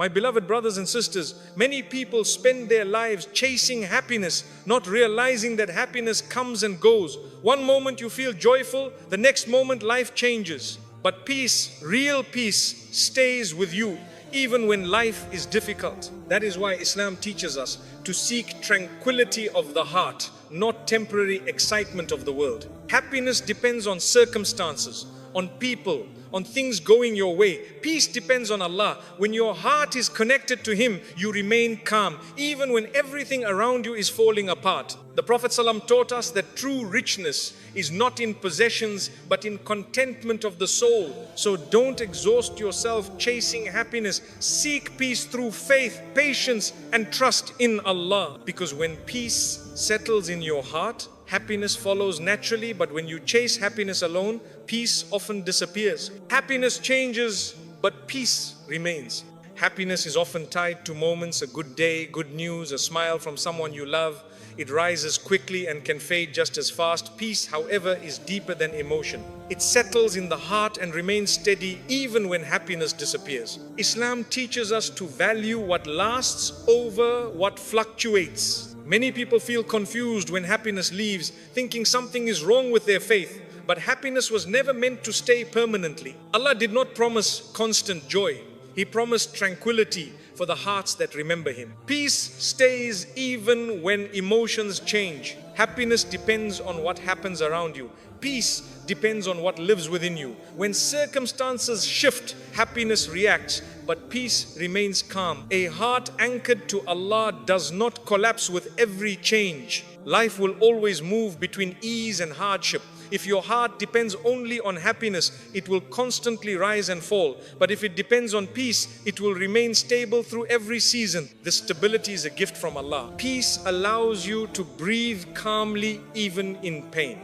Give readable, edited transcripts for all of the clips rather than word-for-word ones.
My beloved brothers and sisters, many people spend their lives chasing happiness, not realizing that happiness comes and goes. One moment you feel joyful, the next moment life changes. But peace, real peace, stays with you even when life is difficult. That is why Islam teaches us to seek tranquility of the heart, not temporary excitement of the world. Happiness depends on circumstances, on people, on things going your way. Peace depends on Allah. When your heart is connected to Him, you remain calm, even when everything around you is falling apart. The Prophet ﷺ taught us that true richness is not in possessions, but in contentment of the soul. So don't exhaust yourself chasing happiness. Seek peace through faith, patience, and trust in Allah. Because when peace settles in your heart, happiness follows naturally. But when you chase happiness alone, peace often disappears. Happiness changes, but peace remains. Happiness is often tied to moments, a good day, good news, a smile from someone you love. It rises quickly and can fade just as fast. Peace, however, is deeper than emotion. It settles in the heart and remains steady even when happiness disappears. Islam teaches us to value what lasts over what fluctuates. Many people feel confused when happiness leaves, thinking something is wrong with their faith. But happiness was never meant to stay permanently. Allah did not promise constant joy. He promised tranquility for the hearts that remember Him. Peace stays even when emotions change. Happiness depends on what happens around you. Peace depends on what lives within you. When circumstances shift, happiness reacts, but peace remains calm. A heart anchored to Allah does not collapse with every change. Life will always move between ease and hardship. If your heart depends only on happiness, it will constantly rise and fall. But if it depends on peace, it will remain stable through every season. This stability is a gift from Allah. Peace allows you to breathe calmly even in pain.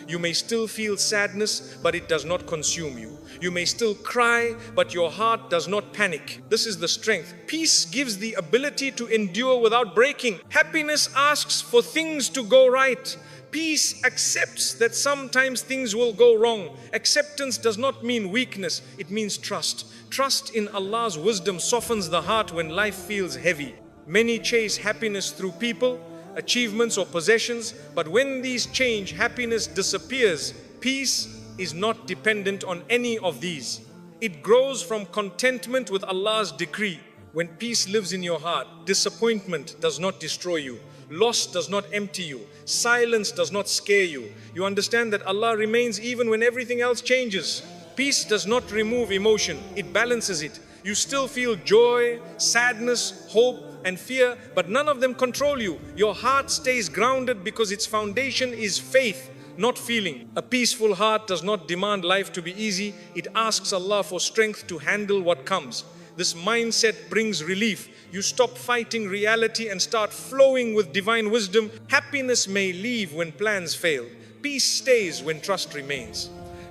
You may still feel sadness, but it does not consume you. You may still cry, but your heart does not panic. This is the strength. Peace gives the ability to endure without breaking. Happiness asks for things to go right. Peace accepts that sometimes things will go wrong. Acceptance does not mean weakness, it means trust. Trust in Allah's wisdom softens the heart when life feels heavy. Many chase happiness through people, achievements or possessions, but when these change, happiness disappears. Peace is not dependent on any of these. It grows from contentment with Allah's decree. When peace lives in your heart, disappointment does not destroy you. Loss does not empty you. Silence does not scare you. You understand that Allah remains even when everything else changes. Peace does not remove emotion, it balances it. You still feel joy, sadness, hope, and fear, but none of them control you. Your heart stays grounded because its foundation is faith, not feeling. A peaceful heart does not demand life to be easy. It asks Allah for strength to handle what comes. This mindset brings relief. You stop fighting reality and start flowing with divine wisdom. Happiness may leave when plans fail. Peace stays when trust remains.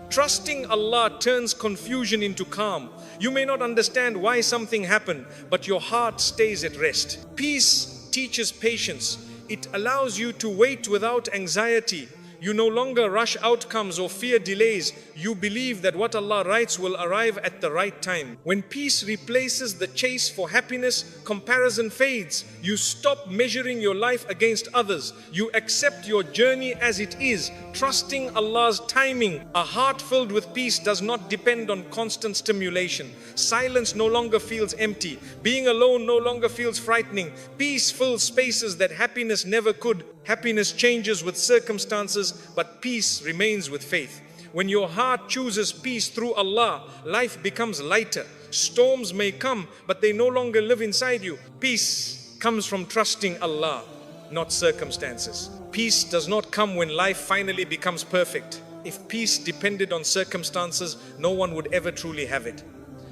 Trusting Allah turns confusion into calm. You may not understand why something happened, but your heart stays at rest. Peace teaches patience. It allows you to wait without anxiety. You no longer rush outcomes or fear delays. You believe that what Allah writes will arrive at the right time. When peace replaces the chase for happiness, comparison fades. You stop measuring your life against others. You accept your journey as it is, trusting Allah's timing. A heart filled with peace does not depend on constant stimulation. Silence no longer feels empty. Being alone no longer feels frightening. Peace fills spaces that happiness never could. Happiness changes with circumstances, but peace remains with faith. When your heart chooses peace through Allah, life becomes lighter. Storms may come, but they no longer live inside you. Peace comes from trusting Allah, not circumstances. Peace does not come when life finally becomes perfect. If peace depended on circumstances, no one would ever truly have it.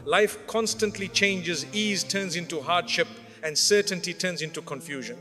Life constantly changes. Ease turns into hardship, and certainty turns into confusion.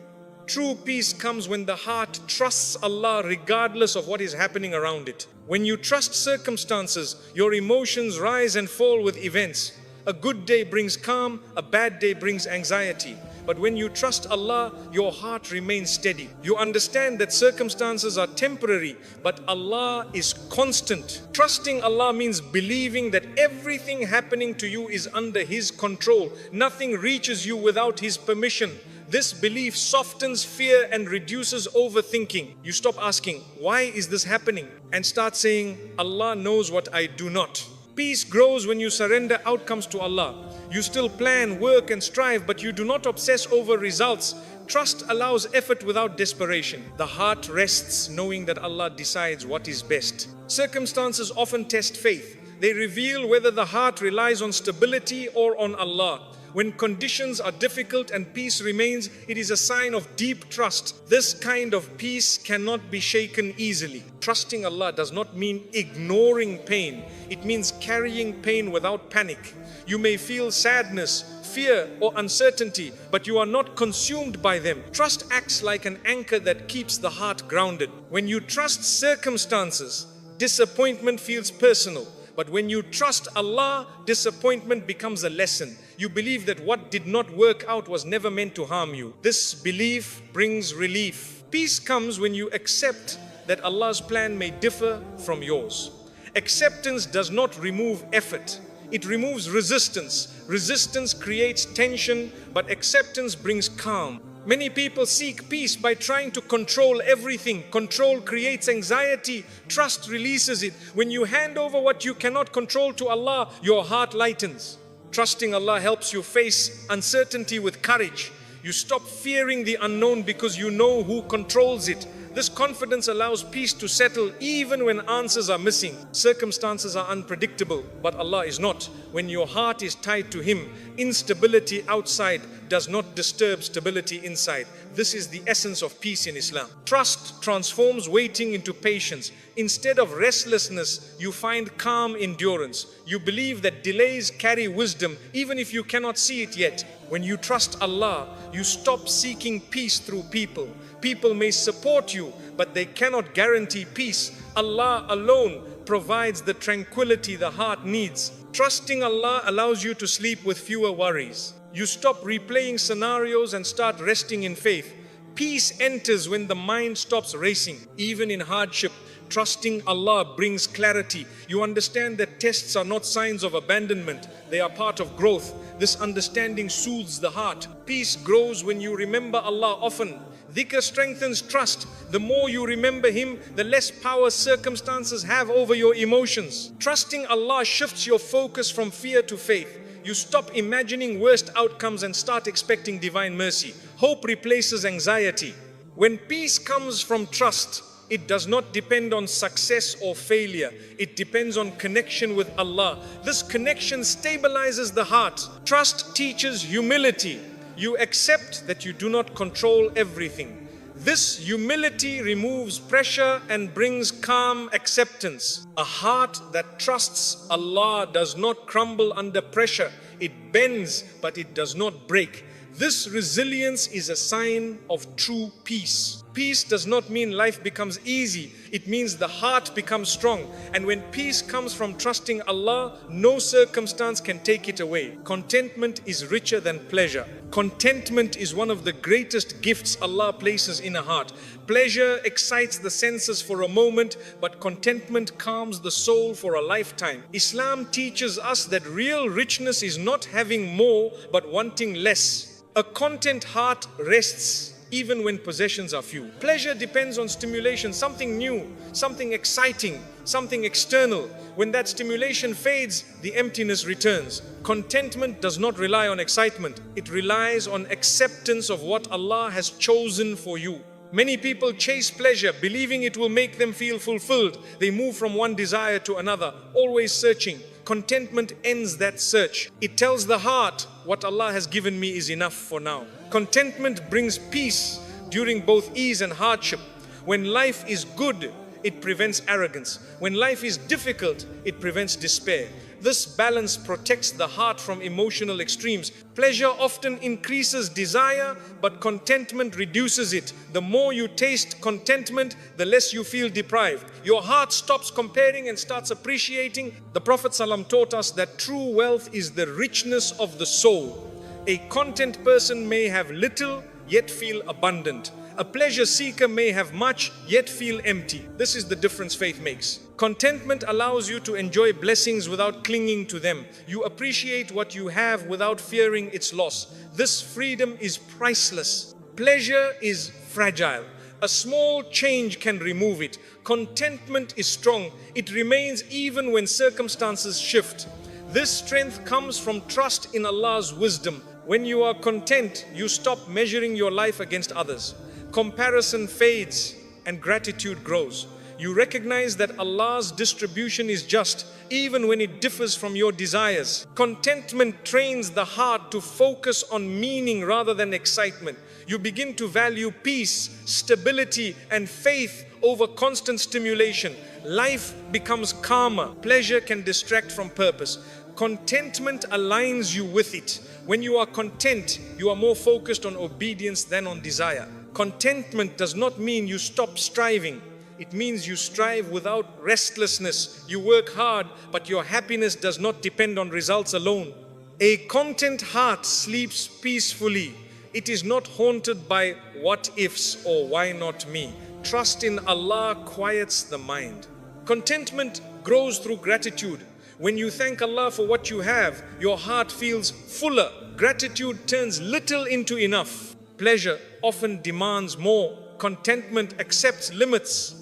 True peace comes when the heart trusts Allah regardless of what is happening around it. When you trust circumstances, your emotions rise and fall with events. A good day brings calm, a bad day brings anxiety. But when you trust Allah, your heart remains steady. You understand that circumstances are temporary, but Allah is constant. Trusting Allah means believing that everything happening to you is under His control. Nothing reaches you without His permission. This belief softens fear and reduces overthinking. You stop asking, why is this happening? And start saying, Allah knows what I do not. Peace grows when you surrender outcomes to Allah. You still plan, work and strive, but you do not obsess over results. Trust allows effort without desperation. The heart rests knowing that Allah decides what is best. Circumstances often test faith. They reveal whether the heart relies on stability or on Allah. When conditions are difficult and peace remains, it is a sign of deep trust. This kind of peace cannot be shaken easily. Trusting Allah does not mean ignoring pain. It means carrying pain without panic. You may feel sadness, fear or uncertainty, but you are not consumed by them. Trust acts like an anchor that keeps the heart grounded. When you trust circumstances, disappointment feels personal. But when you trust Allah, disappointment becomes a lesson. You believe that what did not work out was never meant to harm you. This belief brings relief. Peace comes when you accept that Allah's plan may differ from yours. Acceptance does not remove effort. It removes resistance. Resistance creates tension, but acceptance brings calm. Many people seek peace by trying to control everything. Control creates anxiety. Trust releases it. When you hand over what you cannot control to Allah, your heart lightens. Trusting Allah helps you face uncertainty with courage. You stop fearing the unknown because you know who controls it. This confidence allows peace to settle even when answers are missing. Circumstances are unpredictable, but Allah is not. When your heart is tied to Him, instability outside does not disturb stability inside. This is the essence of peace in Islam. Trust transforms waiting into patience. Instead of restlessness, you find calm endurance. You believe that delays carry wisdom, even if you cannot see it yet. When you trust Allah, you stop seeking peace through people. People may support you, but they cannot guarantee peace. Allah alone provides the tranquility the heart needs. Trusting Allah allows you to sleep with fewer worries. You stop replaying scenarios and start resting in faith. Peace enters when the mind stops racing. Even in hardship, trusting Allah brings clarity. You understand that tests are not signs of abandonment. They are part of growth. This understanding soothes the heart. Peace grows when you remember Allah often. Dhikr strengthens trust. The more you remember Him, the less power circumstances have over your emotions. Trusting Allah shifts your focus from fear to faith. You stop imagining worst outcomes and start expecting divine mercy. Hope replaces anxiety. When peace comes from trust, it does not depend on success or failure. It depends on connection with Allah. This connection stabilizes the heart. Trust teaches humility. You accept that you do not control everything. This humility removes pressure and brings calm acceptance. A heart that trusts Allah does not crumble under pressure. It bends, but it does not break. This resilience is a sign of true peace. Peace does not mean life becomes easy. It means the heart becomes strong. And when peace comes from trusting Allah, no circumstance can take it away. Contentment is richer than pleasure. Contentment is one of the greatest gifts Allah places in a heart. Pleasure excites the senses for a moment, but contentment calms the soul for a lifetime. Islam teaches us that real richness is not having more, but wanting less. A content heart rests even when possessions are few. Pleasure depends on stimulation, something new, something exciting, something external. When that stimulation fades, the emptiness returns. Contentment does not rely on excitement. It relies on acceptance of what Allah has chosen for you. Many people chase pleasure, believing it will make them feel fulfilled. They move from one desire to another, always searching. Contentment ends that search. It tells the heart, what Allah has given me is enough for now. Contentment brings peace during both ease and hardship. When life is good, it prevents arrogance. When life is difficult, it prevents despair. This balance protects the heart from emotional extremes. Pleasure often increases desire, but contentment reduces it. The more you taste contentment, the less you feel deprived. Your heart stops comparing and starts appreciating. The Prophet ﷺ taught us that true wealth is the richness of the soul. A content person may have little, yet feel abundant. A pleasure seeker may have much, yet feel empty. This is the difference faith makes. Contentment allows you to enjoy blessings without clinging to them. You appreciate what you have without fearing its loss. This freedom is priceless. Pleasure is fragile. A small change can remove it. Contentment is strong. It remains even when circumstances shift. This strength comes from trust in Allah's wisdom. When you are content, you stop measuring your life against others. Comparison fades and gratitude grows. You recognize that Allah's distribution is just, even when it differs from your desires. Contentment trains the heart to focus on meaning rather than excitement. You begin to value peace, stability, and faith over constant stimulation. Life becomes calmer. Pleasure can distract from purpose. Contentment aligns you with it. When you are content, you are more focused on obedience than on desire. Contentment does not mean you stop striving. It means you strive without restlessness. You work hard, but your happiness does not depend on results alone. A content heart sleeps peacefully. It is not haunted by what ifs or why not me. Trust in Allah quiets the mind. Contentment grows through gratitude. When you thank Allah for what you have, your heart feels fuller. Gratitude turns little into enough. Pleasure often demands more. Contentment accepts limits.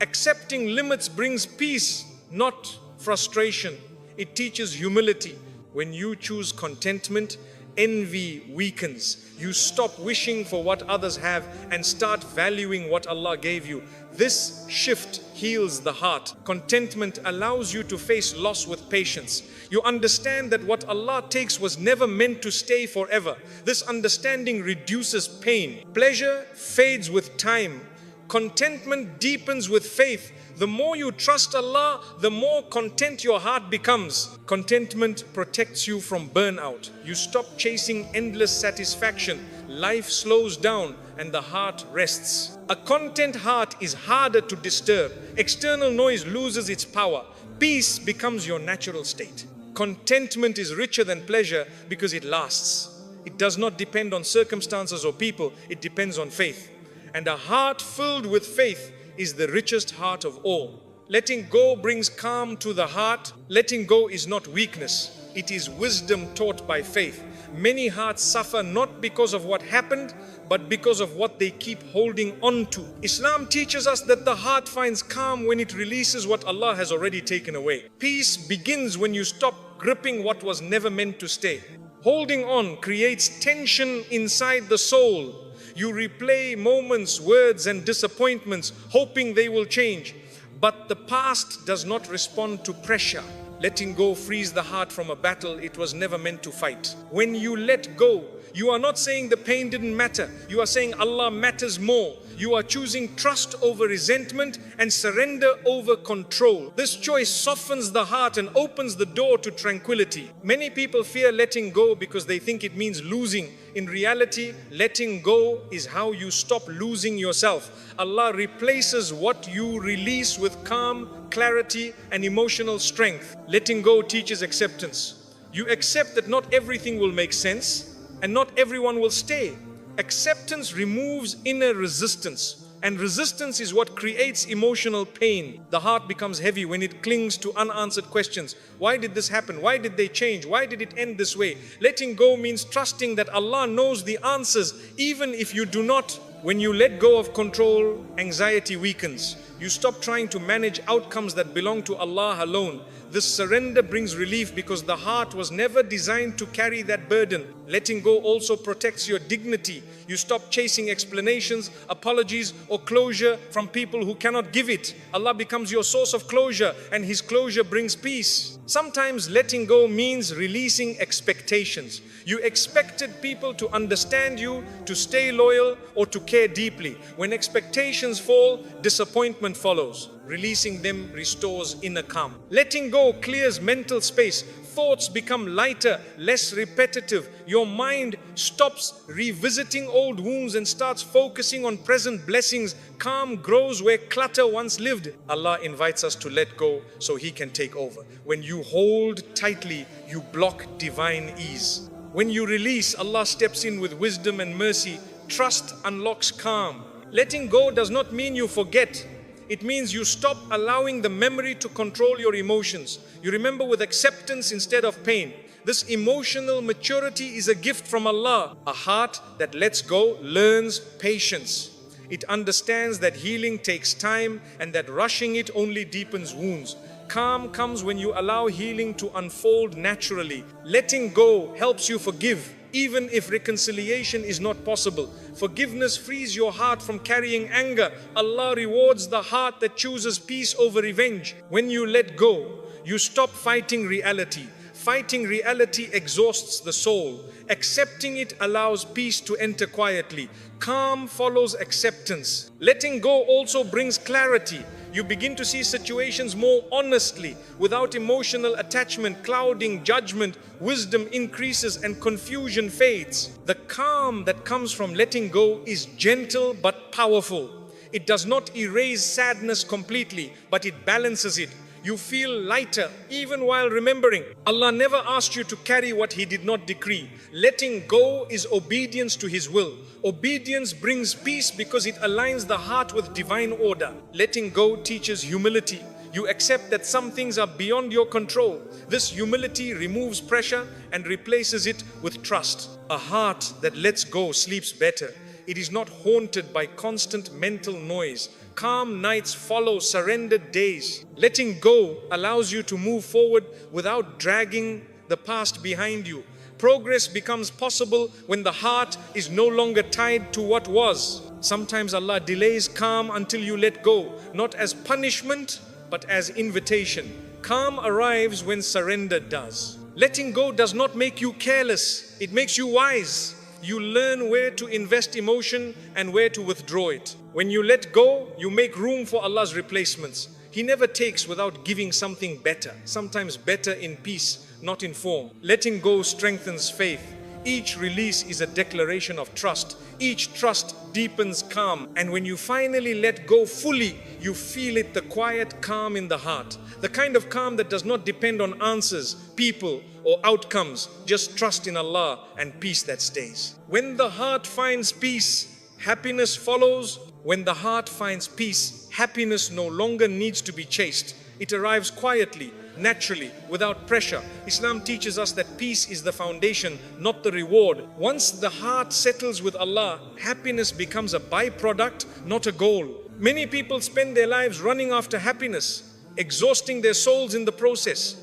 Accepting limits brings peace, not frustration. It teaches humility. When you choose contentment, envy weakens. You stop wishing for what others have and start valuing what Allah gave you. This shift heals the heart. Contentment allows you to face loss with patience. You understand that what Allah takes was never meant to stay forever. This understanding reduces pain. Pleasure fades with time. Contentment deepens with faith. The more you trust Allah, the more content your heart becomes. Contentment protects you from burnout. You stop chasing endless satisfaction. Life slows down and the heart rests. A content heart is harder to disturb. External noise loses its power. Peace becomes your natural state. Contentment is richer than pleasure because it lasts. It does not depend on circumstances or people. It depends on faith. And a heart filled with faith is the richest heart of all. Letting go brings calm to the heart. Letting go is not weakness. It is wisdom taught by faith. Many hearts suffer not because of what happened, but because of what they keep holding on to. Islam teaches us that the heart finds calm when it releases what Allah has already taken away. Peace begins when you stop gripping what was never meant to stay. Holding on creates tension inside the soul. You replay moments, words, and disappointments, hoping they will change. But the past does not respond to pressure. Letting go frees the heart from a battle it was never meant to fight. When you let go, you are not saying the pain didn't matter. You are saying Allah matters more. You are choosing trust over resentment and surrender over control. This choice softens the heart and opens the door to tranquility. Many people fear letting go because they think it means losing. In reality, letting go is how you stop losing yourself. Allah replaces what you release with calm, clarity, and emotional strength. Letting go teaches acceptance. You accept that not everything will make sense and not everyone will stay. Acceptance removes inner resistance, and resistance is what creates emotional pain. The heart becomes heavy when it clings to unanswered questions. Why did this happen? Why did they change? Why did it end this way? Letting go means trusting that Allah knows the answers, even if you do not. When you let go of control, anxiety weakens. You stop trying to manage outcomes that belong to Allah alone. This surrender brings relief because the heart was never designed to carry that burden. Letting go also protects your dignity. You stop chasing explanations, apologies, or closure from people who cannot give it. Allah becomes your source of closure, and His closure brings peace. Sometimes letting go means releasing expectations. You expected people to understand you, to stay loyal, or to care deeply. When expectations fall, disappointment follows. Releasing them restores inner calm. Letting go clears mental space. Thoughts become lighter, less repetitive. Your mind stops revisiting old wounds and starts focusing on present blessings. Calm grows where clutter once lived. Allah invites us to let go so He can take over. When you hold tightly, you block divine ease. When you release, Allah steps in with wisdom and mercy. Trust unlocks calm. Letting go does not mean you forget. It means you stop allowing the memory to control your emotions. You remember with acceptance instead of pain. This emotional maturity is a gift from Allah. A heart that lets go learns patience. It understands that healing takes time and that rushing it only deepens wounds. Calm comes when you allow healing to unfold naturally. Letting go helps you forgive, even if reconciliation is not possible. Forgiveness frees your heart from carrying anger. Allah rewards the heart that chooses peace over revenge. When you let go, you stop fighting reality. Fighting reality exhausts the soul. Accepting it allows peace to enter quietly. Calm follows acceptance. Letting go also brings clarity. You begin to see situations more honestly, without emotional attachment clouding judgment. Wisdom increases and confusion fades. The calm that comes from letting go is gentle but powerful. It does not erase sadness completely, but it balances it. You feel lighter even while remembering. Allah never asked you to carry what He did not decree. Letting go is obedience to His will. Obedience brings peace because it aligns the heart with divine order. Letting go teaches humility. You accept that some things are beyond your control. This humility removes pressure and replaces it with trust. A heart that lets go sleeps better. It is not haunted by constant mental noise. Calm nights follow surrendered days. Letting go allows you to move forward without dragging the past behind you. Progress becomes possible when the heart is no longer tied to what was. Sometimes Allah delays calm until you let go, not as punishment, but as invitation. Calm arrives when surrender does. Letting go does not make you careless, it makes you wise. You learn where to invest emotion and where to withdraw it. When you let go, you make room for Allah's replacements. He never takes without giving something better, sometimes better in peace, not in form. Letting go strengthens faith. Each release is a declaration of trust. Each trust deepens calm. And when you finally let go fully, you feel it, the quiet calm in the heart. The kind of calm that does not depend on answers, people, or outcomes. Just trust in Allah and peace that stays. When the heart finds peace, happiness follows. When the heart finds peace, happiness no longer needs to be chased. It arrives quietly, naturally, without pressure. Islam teaches us that peace is the foundation, not the reward. Once the heart settles with Allah, happiness becomes a byproduct, not a goal. Many people spend their lives running after happiness, exhausting their souls in the process.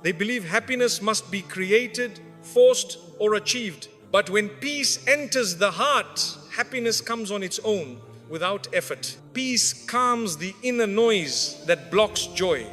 They believe happiness must be created, forced, or achieved. But when peace enters the heart, happiness comes on its own, without effort. Peace calms the inner noise that blocks joy.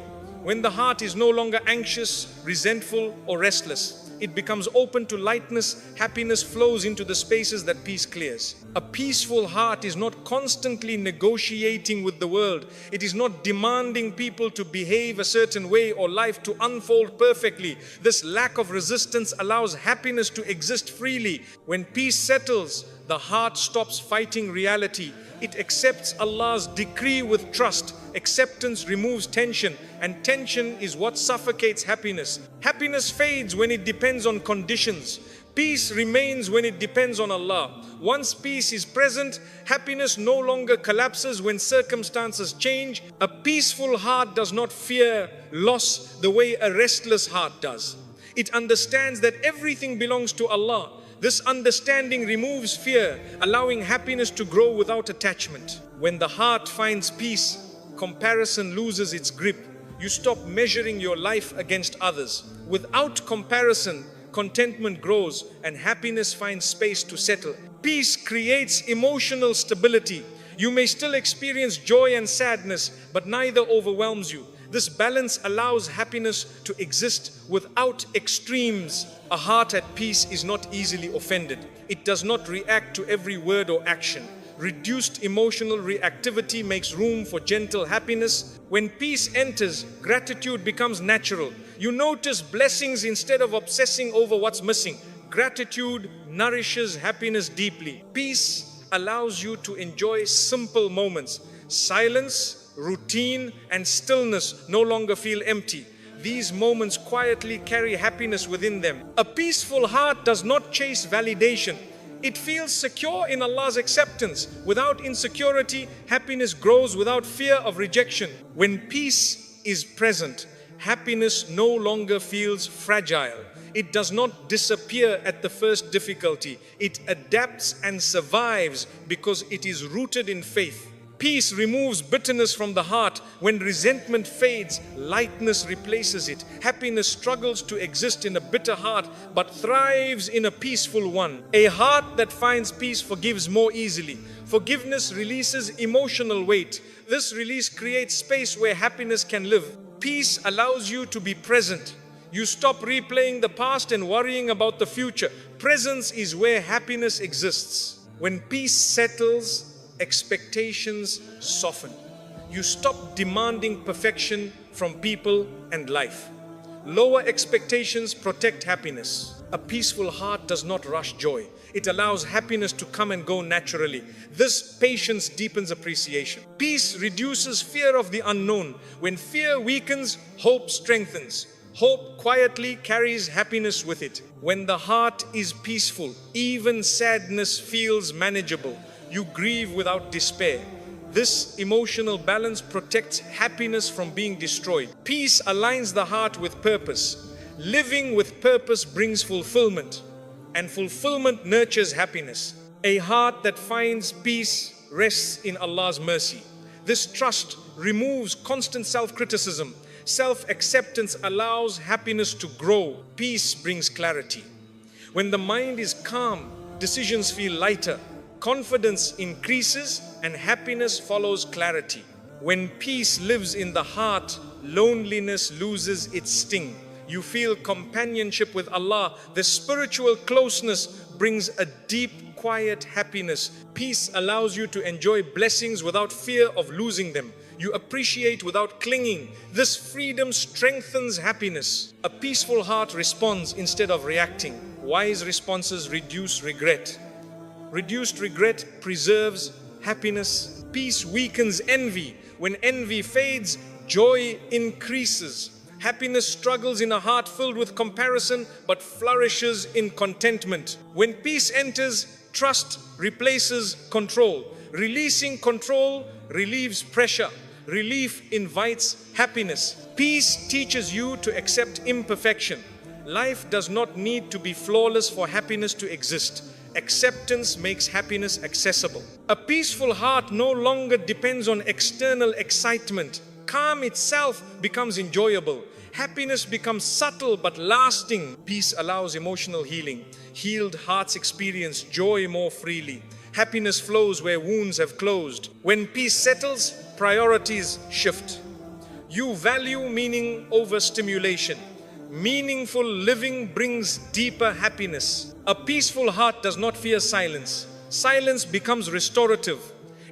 When the heart is no longer anxious, resentful, or restless, it becomes open to lightness. Happiness flows into the spaces that peace clears. A peaceful heart is not constantly negotiating with the world. It is not demanding people to behave a certain way or life to unfold perfectly. This lack of resistance allows happiness to exist freely. When peace settles, the heart stops fighting reality. It accepts Allah's decree with trust. Acceptance removes tension, and tension is what suffocates happiness. Happiness fades when it depends on conditions. Peace remains when it depends on Allah. Once peace is present, happiness no longer collapses when circumstances change. A peaceful heart does not fear loss the way a restless heart does. It understands that everything belongs to Allah. This understanding removes fear, allowing happiness to grow without attachment. When the heart finds peace, comparison loses its grip. You stop measuring your life against others. Without comparison, contentment grows and happiness finds space to settle. Peace creates emotional stability. You may still experience joy and sadness, but neither overwhelms you. This balance allows happiness to exist without extremes. A heart at peace is not easily offended. It does not react to every word or action. Reduced emotional reactivity makes room for gentle happiness. When peace enters, gratitude becomes natural. You notice blessings instead of obsessing over what's missing. Gratitude nourishes happiness deeply. Peace allows you to enjoy simple moments. Silence, routine, and stillness no longer feel empty. These moments quietly carry happiness within them. A peaceful heart does not chase validation. It feels secure in Allah's acceptance. Without insecurity, happiness grows without fear of rejection. When peace is present, happiness no longer feels fragile. It does not disappear at the first difficulty. It adapts and survives because it is rooted in faith. Peace removes bitterness from the heart. When resentment fades, lightness replaces it. Happiness struggles to exist in a bitter heart, but thrives in a peaceful one. A heart that finds peace forgives more easily. Forgiveness releases emotional weight. This release creates space where happiness can live. Peace allows you to be present. You stop replaying the past and worrying about the future. Presence is where happiness exists. When peace settles, expectations soften. You stop demanding perfection from people and life. Lower expectations protect happiness. A peaceful heart does not rush joy. It allows happiness to come and go naturally. This patience deepens appreciation. Peace reduces fear of the unknown. When fear weakens, hope strengthens. Hope quietly carries happiness with it. When the heart is peaceful, even sadness feels manageable. You grieve without despair. This emotional balance protects happiness from being destroyed. Peace aligns the heart with purpose. Living with purpose brings fulfillment, and fulfillment nurtures happiness. A heart that finds peace rests in Allah's mercy. This trust removes constant self-criticism. Self-acceptance allows happiness to grow. Peace brings clarity. When the mind is calm, decisions feel lighter. Confidence increases and happiness follows clarity. When peace lives in the heart, loneliness loses its sting. You feel companionship with Allah. The spiritual closeness brings a deep, quiet happiness. Peace allows you to enjoy blessings without fear of losing them. You appreciate without clinging. This freedom strengthens happiness. A peaceful heart responds instead of reacting. Wise responses reduce regret. Reduced regret preserves happiness. Peace weakens envy. When envy fades, joy increases. Happiness struggles in a heart filled with comparison, but flourishes in contentment. When peace enters, trust replaces control. Releasing control relieves pressure. Relief invites happiness. Peace teaches you to accept imperfection. Life does not need to be flawless for happiness to exist. Acceptance makes happiness accessible. A peaceful heart no longer depends on external excitement. Calm itself becomes enjoyable. Happiness becomes subtle but lasting. Peace allows emotional healing. Healed hearts experience joy more freely. Happiness flows where wounds have closed. When peace settles, priorities shift. You value meaning over stimulation. Meaningful living brings deeper happiness. A peaceful heart does not fear silence. Silence becomes restorative.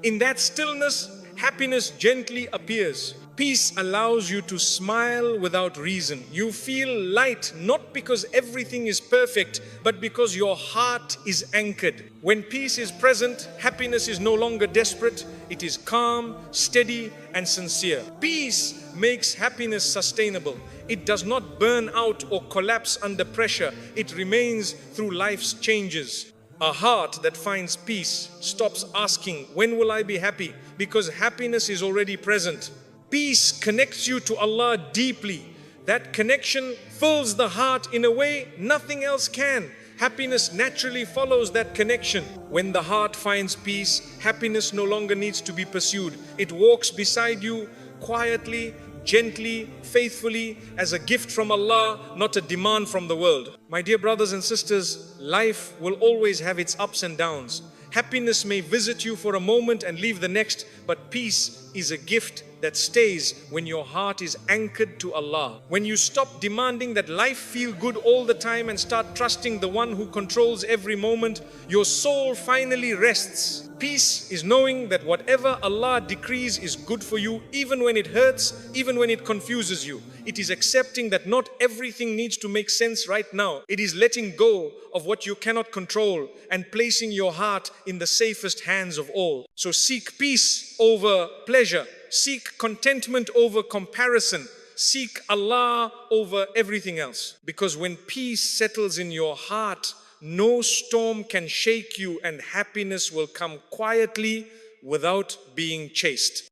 In that stillness, happiness gently appears. Peace allows you to smile without reason. You feel light not because everything is perfect, but because your heart is anchored. When peace is present, happiness is no longer desperate. It is calm, steady, and sincere. Peace makes happiness sustainable. It does not burn out or collapse under pressure. It remains through life's changes. A heart that finds peace stops asking, when will I be happy? Because happiness is already present. Peace connects you to Allah deeply. That connection fills the heart in a way nothing else can. Happiness naturally follows that connection. When the heart finds peace, happiness no longer needs to be pursued. It walks beside you quietly, gently, faithfully, as a gift from Allah, not a demand from the world. My dear brothers and sisters, life will always have its ups and downs. Happiness may visit you for a moment and leave the next, but peace is a gift that stays when your heart is anchored to Allah. When you stop demanding that life feel good all the time and start trusting the one who controls every moment, your soul finally rests. Peace is knowing that whatever Allah decrees is good for you, even when it hurts, even when it confuses you. It is accepting that not everything needs to make sense right now. It is letting go of what you cannot control and placing your heart in the safest hands of all. So seek peace over pleasure. Seek contentment over comparison. Seek Allah over everything else. Because when peace settles in your heart, no storm can shake you and happiness will come quietly without being chased.